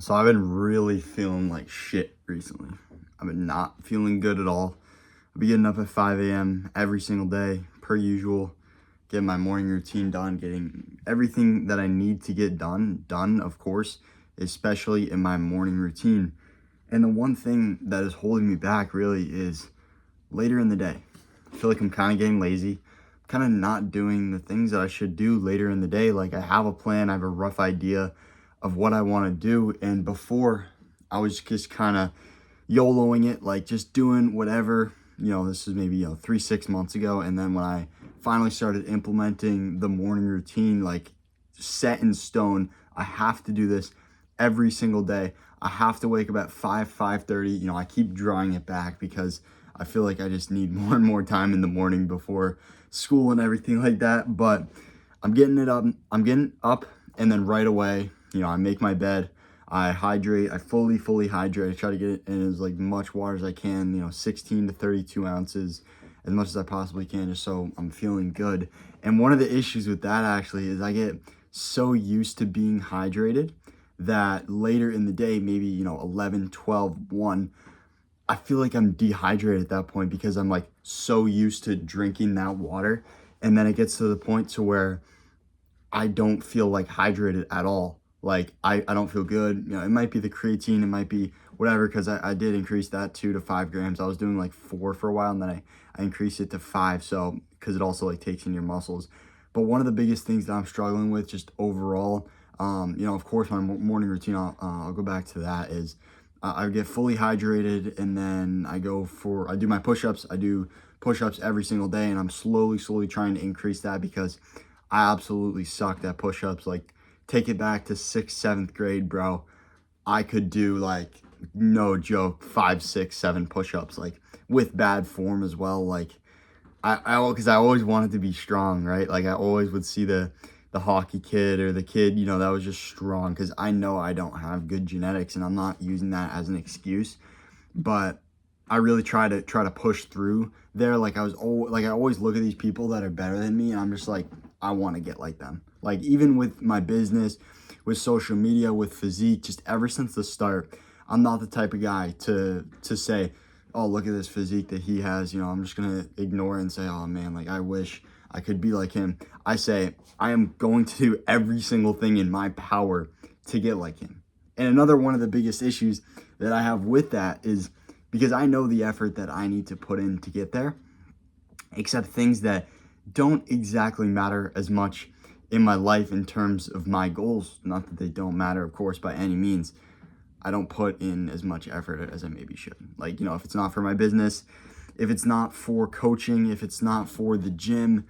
So I've been really feeling like shit recently. I've been not feeling good at all. I'll be getting up at 5 a.m. every single day, per usual, getting my morning routine done, getting everything that I need to get done, of course, especially in my morning routine. And the one thing that is holding me back really is later in the day. I feel like I'm kind of getting lazy, kind of not doing the things that I should do later in the day. Like I have a plan, I have a rough idea of what I want to do. And before, I was just kind of YOLOing it, like just doing whatever. This is maybe 3 6 months ago. And then when I finally started implementing the morning routine, like set in stone, I have to do this every single day. I have to wake up at 5:30. I keep drawing it back because I feel like I just need more and more time in the morning before school and everything like that. But I'm getting it up. I'm getting up, and then right away, I make my bed. I hydrate. I fully hydrate. I try to get it in as like much water as I can. 16 to 32 ounces, as much as I possibly can, just so I'm feeling good. And one of the issues with that actually is I get so used to being hydrated that later in the day, maybe 11, 12, 1, I feel like I'm dehydrated at that point because I'm like so used to drinking that water. And then it gets to the point to where I don't feel like hydrated at all. Like I don't feel good. It might be the creatine, it might be whatever, because I did increase that 2 to 5 grams. I was doing like 4 for a while, and then I increased it to 5. So because it also like takes in your muscles. But one of the biggest things that I'm struggling with just overall, of course, my morning routine, I'll go back to that, is I get fully hydrated, and then I do my push-ups. I do push-ups every single day, and I'm slowly trying to increase that because I absolutely sucked at push-ups. Like, take it back to 6th, 7th grade, bro. I could do, like, no joke, 5, 6, 7 push-ups, like, with bad form as well. Like, because I always wanted to be strong, right? Like, I always would see the hockey kid or the kid, that was just strong, because I know I don't have good genetics, and I'm not using that as an excuse. But I really try to push through there. Like I always look at these people that are better than me, and I'm just like, I want to get like them. Like even with my business, with social media, with physique, just ever since the start, I'm not the type of guy to say, oh, look at this physique that he has. I'm just gonna ignore it and say, oh man, like I wish I could be like him. I say I am going to do every single thing in my power to get like him. And another one of the biggest issues that I have with that is because I know the effort that I need to put in to get there, except things that don't exactly matter as much in my life in terms of my goals. Not that they don't matter, of course, by any means. I don't put in as much effort as I maybe should. Like, if it's not for my business, if it's not for coaching, if it's not for the gym,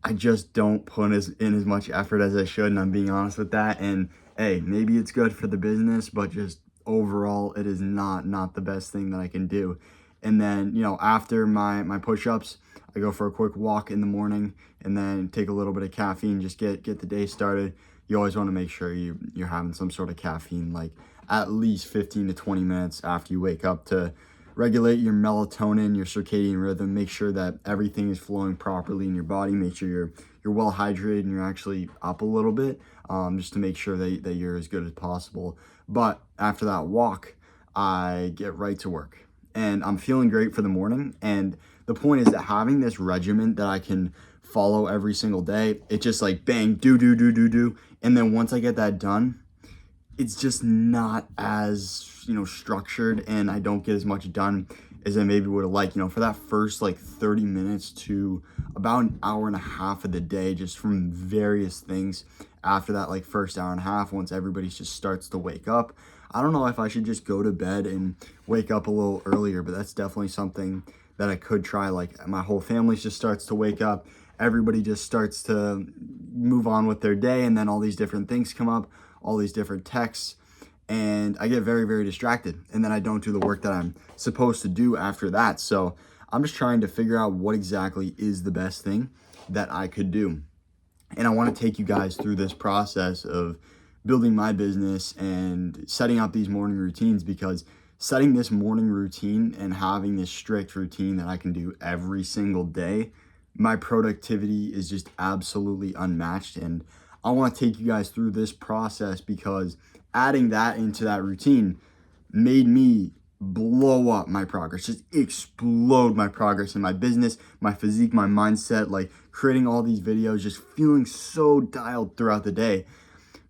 I just don't put in as much effort as I should, and I'm being honest with that. And hey, maybe it's good for the business, but just overall, it is not the best thing that I can do. And then, after my push-ups, I go for a quick walk in the morning, and then take a little bit of caffeine, just get the day started. You always want to make sure you're having some sort of caffeine, like at least 15 to 20 minutes after you wake up, to regulate your melatonin, your circadian rhythm, make sure that everything is flowing properly in your body, make sure you're well hydrated and you're actually up a little bit, just to make sure that you're as good as possible. But after that walk, I get right to work, and I'm feeling great for the morning. And the point is that having this regimen that I can follow every single day, it just like bang, do. And then once I get that done, it's just not as, structured, and I don't get as much done as I maybe would have liked, for that first like 30 minutes to about an hour and a half of the day, just from various things. After that, like first hour and a half, once everybody just starts to wake up, I don't know if I should just go to bed and wake up a little earlier, but that's definitely something that I could try. Like my whole family just starts to wake up, everybody just starts to move on with their day, and then all these different things come up, all these different texts, and I get very distracted, and then I don't do the work that I'm supposed to do after that. So I'm just trying to figure out what exactly is the best thing that I could do. And I want to take you guys through this process of building my business and setting up these morning routines, because setting this morning routine and having this strict routine that I can do every single day, my productivity is just absolutely unmatched. And I want to take you guys through this process because adding that into that routine made me blow up my progress, just explode my progress in my business, my physique, my mindset, like creating all these videos, just feeling so dialed throughout the day.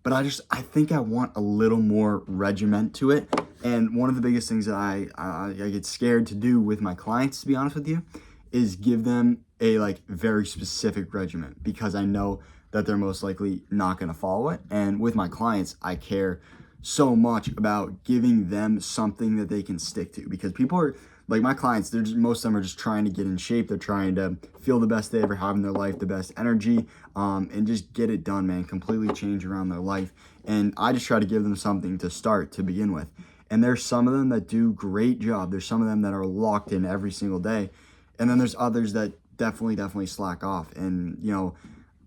But I think I want a little more regiment to it. And one of the biggest things that I get scared to do with my clients, to be honest with you, is give them a like very specific regimen, because I know that they're most likely not going to follow it. And with my clients, I care so much about giving them something that they can stick to, because people are like, my clients, most of them are just trying to get in shape. They're trying to feel the best they ever have in their life, the best energy, and just get it done, man. Completely change around their life. And I just try to give them something to start to begin with. And there's some of them that do great job. There's some of them that are locked in every single day. And then there's others that definitely slack off. And, you know,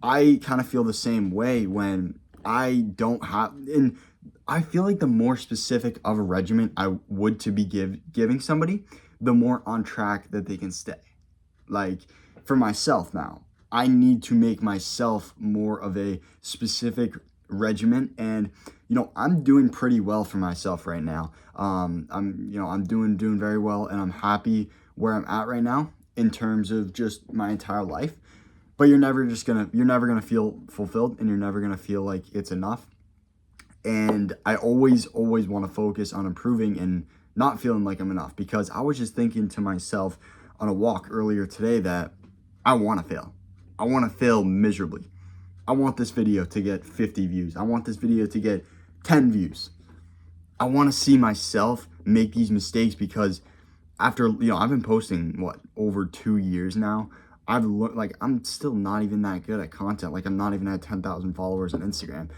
I kind of feel the same way when I don't have, and I feel like the more specific of a regimen I would to be giving somebody, the more on track that they can stay. Like for myself now, I need to make myself more of a specific regimen, and you know, I'm doing pretty well for myself right now. I'm doing very well, and I'm happy where I'm at right now in terms of just my entire life. But you're never gonna feel fulfilled, and you're never gonna feel like it's enough. And I always want to focus on improving and not feeling like I'm enough, because I was just thinking to myself on a walk earlier today that I want to fail. I want to fail miserably. I want this video to get 50 views. I want this video to get 10 views. I want to see myself make these mistakes, because after, you know, I've been posting over 2 years now. I've learned, like, I'm still not even that good at content. Like, I'm not even at 10,000 followers on Instagram.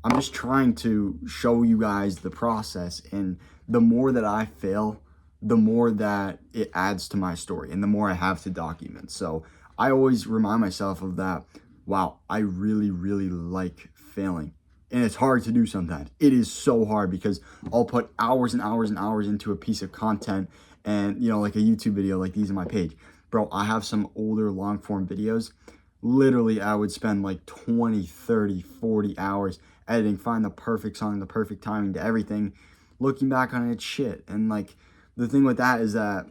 I'm just trying to show you guys the process, and the more that I fail, the more that it adds to my story, and the more I have to document. So I always remind myself of that. Wow, I really like failing. And it's hard to do sometimes. It is so hard, because I'll put hours and hours and hours into a piece of content, and, you know, like a YouTube video like these on my page. Bro, I have some older long form videos. Literally, I would spend like 20, 30, 40 hours editing, find the perfect song, the perfect timing to everything. Looking back on it, it's shit. And like, the thing with that is that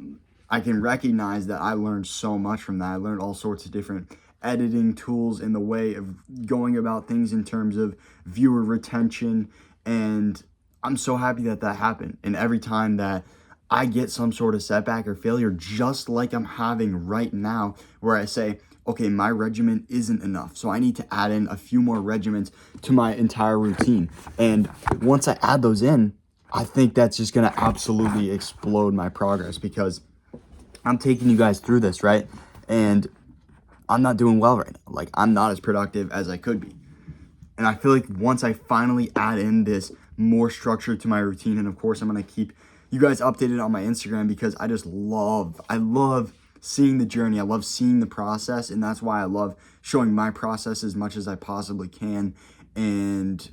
I can recognize that I learned so much from that. I learned all sorts of different editing tools in the way of going about things in terms of viewer retention. And I'm so happy that that happened. And every time that I get some sort of setback or failure, just like I'm having right now, where I say, okay, my regimen isn't enough, so I need to add in a few more regimens to my entire routine. And once I add those in, I think that's just gonna absolutely explode my progress, because I'm taking you guys through this, right? And I'm not doing well right now. Like, I'm not as productive as I could be. And I feel like once I finally add in this more structure to my routine, and of course I'm gonna keep you guys updated on my Instagram, because I love seeing the journey. I love seeing the process, and that's why I love showing my process as much as I possibly can. And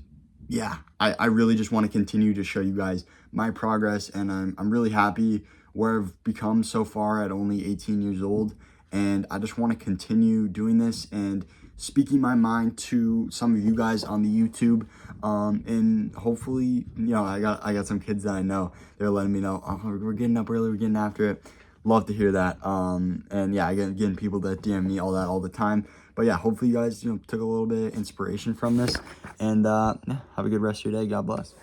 yeah, I really just want to continue to show you guys my progress, and I'm really happy where I've become so far at only 18 years old. And I just want to continue doing this and speaking my mind to some of you guys on the YouTube. And hopefully, you know, I got some kids that I know, they're letting me know, oh, we're getting up early, we're getting after it. Love to hear that. And yeah, again, people that DM me all the time. But yeah, hopefully you guys, you know, took a little bit of inspiration from this. And yeah, have a good rest of your day. God bless.